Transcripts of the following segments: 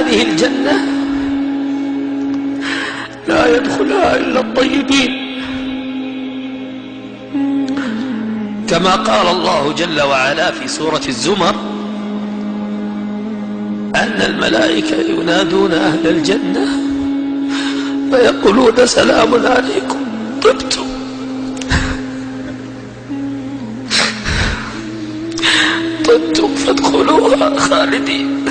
هذه الجنة لا يدخلها إلا الطيبين، كما قال الله جل وعلا في سورة الزمر أن الملائكة ينادون أهل الجنة فيقولون سلام عليكم طبتم فادخلوها خالدين.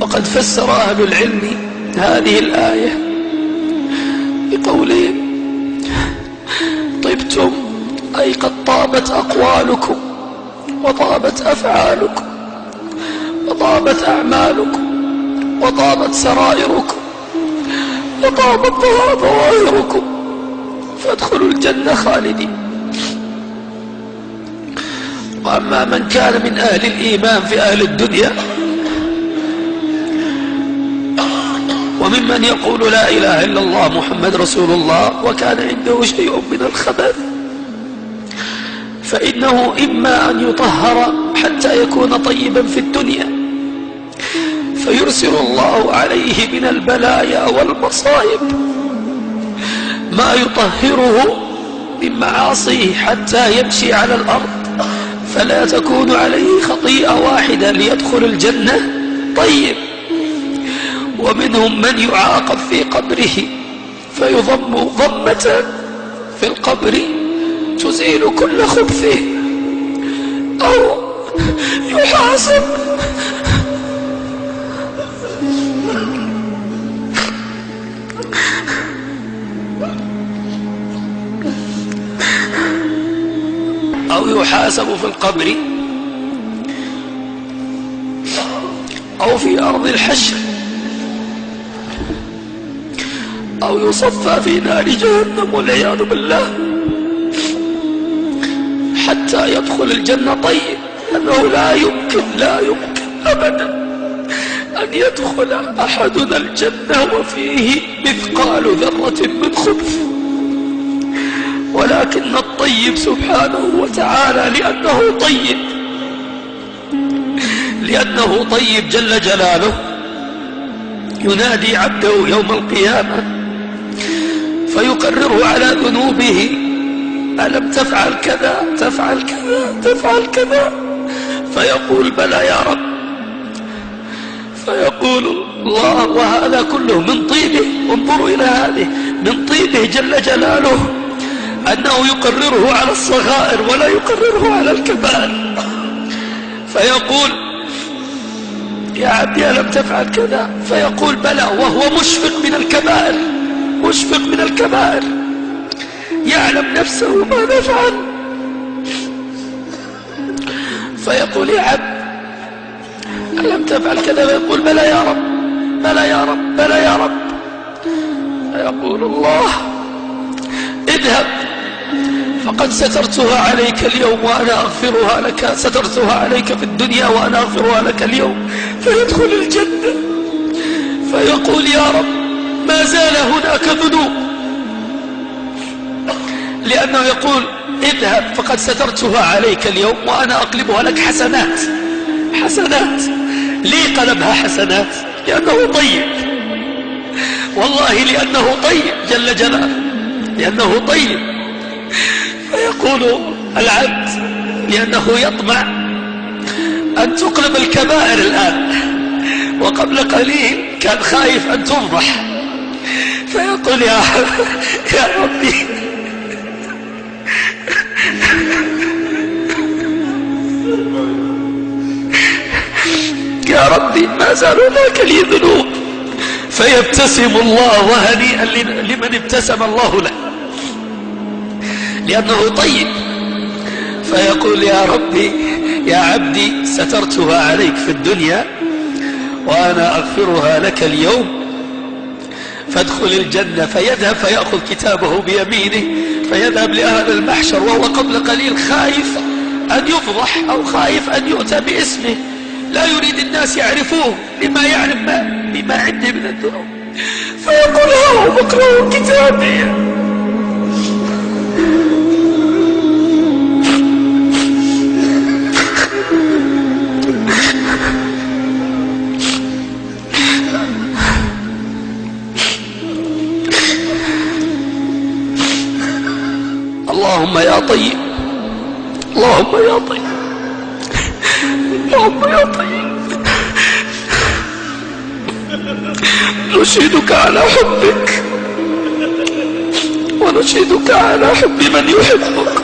وقد فسر أهل العلم هذه الآية بقولهم طبتم أي قد طابت أقوالكم وطابت أفعالكم وطابت أعمالكم وطابت سرائركم وطابت ظواهركم فادخلوا الجنة خالدين. وأما من كان من أهل الإيمان في أهل الدنيا وممن يقول لا إله إلا الله محمد رسول الله وكان عنده شيء من الخبث فإنه إما أن يطهر حتى يكون طيبا في الدنيا فيرسل الله عليه من البلايا والمصائب ما يطهره من معاصيه حتى يمشي على الأرض فلا تكون عليه خطيئة واحدة ليدخل الجنة طيب. ومنهم من يعاقب في قبره فيضم ضمة في القبر تزيل كل خبثه أو يحاسب في القبر أو في أرض الحشر أو يصفى في نار جهنم والعياذ بالله حتى يدخل الجنة طيب. أنه لا يمكن أبدا أن يدخل أحدنا الجنة وفيه مثقال ذرة من خبث، ولكن الطيب سبحانه وتعالى لأنه طيب جل جلاله ينادي عبده يوم القيامة فيقرره على ذنوبه ألم تفعل كذا تفعل كذا تفعل كذا فيقول بلى يا رب، فيقول الله وهذا كله من طيبه. انظروا إلى هذه من طيبه جل جلاله أنه يقرره على الصغائر ولا يقرره على الكبائر. فيقول يا عبدي ألم تفعل كذا فيقول بلى وهو مشفق من الكبائر يعلم نفسه ماذا فعل. فيقول يا عبد ألم تفعل كذا فيقول بلى يا رب بلى يا رب بلى يا رب. فيقول الله اذهب فقد سترتها عليك اليوم وأنا أغفرها لك، سترتها عليك في الدنيا وأنا أغفرها لك اليوم. فيدخل الجنة فيقول يا رب ما زال هناك ذنوب، لأنه يقول اذهب فقد سترتها عليك اليوم وأنا أقلبها لك حسنات. ليه قلبها حسنات؟ لأنه طيب، والله لأنه طيب جل جلاله، لأنه طيب. فيقول العبد لأنه يطمع أن تقلب الكبائر الآن وقبل قليل كان خايف أن تفضح، فيقول يا ربي يا ربي ما زال هناك لي ذنوب. فيبتسم الله وهنيئا لمن ابتسم الله له لأنه طيب. فيقول يا ربي يا عبدي سترتها عليك في الدنيا وأنا أغفرها لك اليوم فادخل الجنة. فيذهب فيأخذ كتابه بيمينه فيذهب لأهل المحشر وهو قبل قليل خايف أن يفضح أو خايف أن يؤتى باسمه، لا يريد الناس يعرفوه لما يعلم بما عنده من الذنوب. فيقول اقرأوا كتابي اللهم يا طيب، اللهم يا طيب، اللهم يا طيب، نشهدك على حبك ونشهدك على حب من يحبك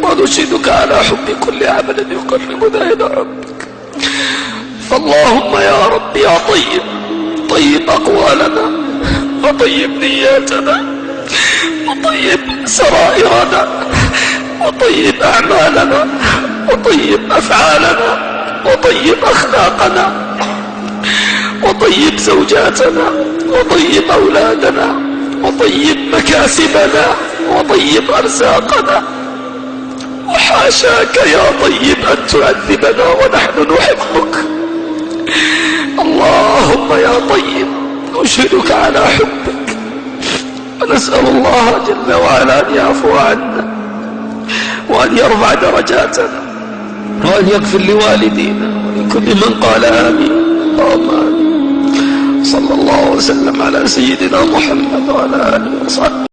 ونشهدك على حب كل عمل يقربنا إلى ربك. فاللهم يا رب يا طيب، طيب أقوالنا وطيب نياتنا وطيب سرائرنا وطيب أعمالنا وطيب أفعالنا وطيب أخلاقنا وطيب زوجاتنا وطيب أولادنا وطيب مكاسبنا وطيب أرزاقنا. وحاشاك يا طيب أن تعذبنا ونحن نحبك. اللهم يا طيب نشهدك على حبك ونسأل الله جل وعلا أن يعفو عنا وأن يرفع درجاتنا وأن يغفر لوالدينا ولكل من قال آمين. اللهم آمين. صلى الله وسلم على سيدنا محمد وعلى آله وصحبه.